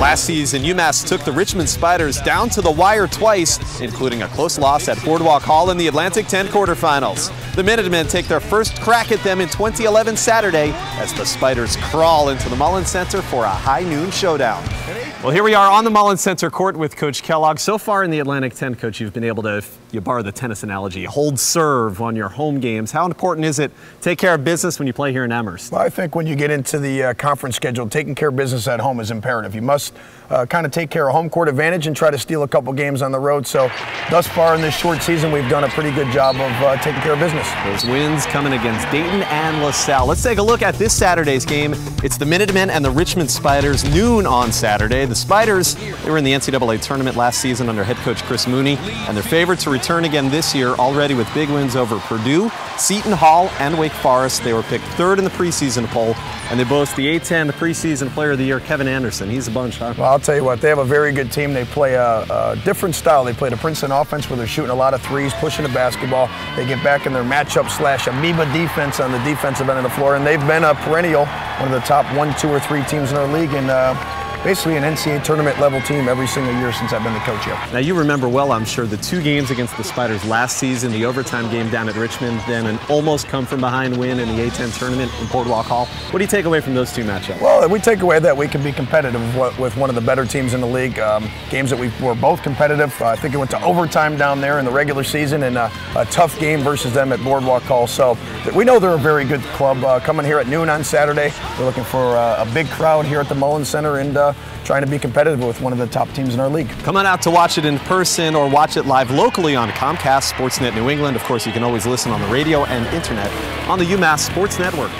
Last season, UMass took the Richmond Spiders down to the wire twice, including a close loss at Boardwalk Hall in the Atlantic 10 quarterfinals. The Minutemen take their first crack at them in 2011 Saturday as the Spiders crawl into the Mullins Center for a high noon showdown. Well, here we are on the Mullins Center court with Coach Kellogg. So far in the Atlantic 10, Coach, you've been able to, if you borrow the tennis analogy, hold serve on your home games. How important is it to take care of business when you play here in Amherst? Well, I think when you get into the conference schedule, taking care of business at home is imperative. You must kind of take care of home court advantage and try to steal a couple games on the road. So thus far in this short season, we've done a pretty good job of taking care of business. Those wins coming against Dayton and LaSalle. Let's take a look at this Saturday's game. It's the Minutemen and the Richmond Spiders, noon on Saturday. The Spiders, they were in the NCAA tournament last season under head coach Chris Mooney, and they're favored to return again this year, already with big wins over Purdue, Seton Hall, and Wake Forest. They were picked third in the preseason poll, and they boast the A10 preseason player of the year, Kevin Anderson. He's a bunch, huh? Well, I'll tell you what, they have a very good team. They play a different style. They play the Princeton offense where they're shooting a lot of threes, pushing the basketball. They get back in their matchup / amoeba defense on the defensive end of the floor, and they've been a perennial, one of the top 1, 2, or 3 teams in our league, and basically an NCAA tournament level team every single year since I've been the coach here. Now you remember well, I'm sure, the 2 games against the Spiders last season, the overtime game down at Richmond, then an almost come from behind win in the A10 tournament in Boardwalk Hall. What do you take away from those 2 matchups? Well, we take away that we can be competitive with one of the better teams in the league. Games that we were both competitive. I think it went to overtime down there in the regular season, and a tough game versus them at Boardwalk Hall. So we know they're a very good club. Coming here at noon on Saturday, we're looking for a big crowd here at the Mullins Center and trying to be competitive with one of the top teams in our league. Come on out to watch it in person or watch it live locally on Comcast, Sportsnet New England. Of course, you can always listen on the radio and internet on the UMass Sports Network.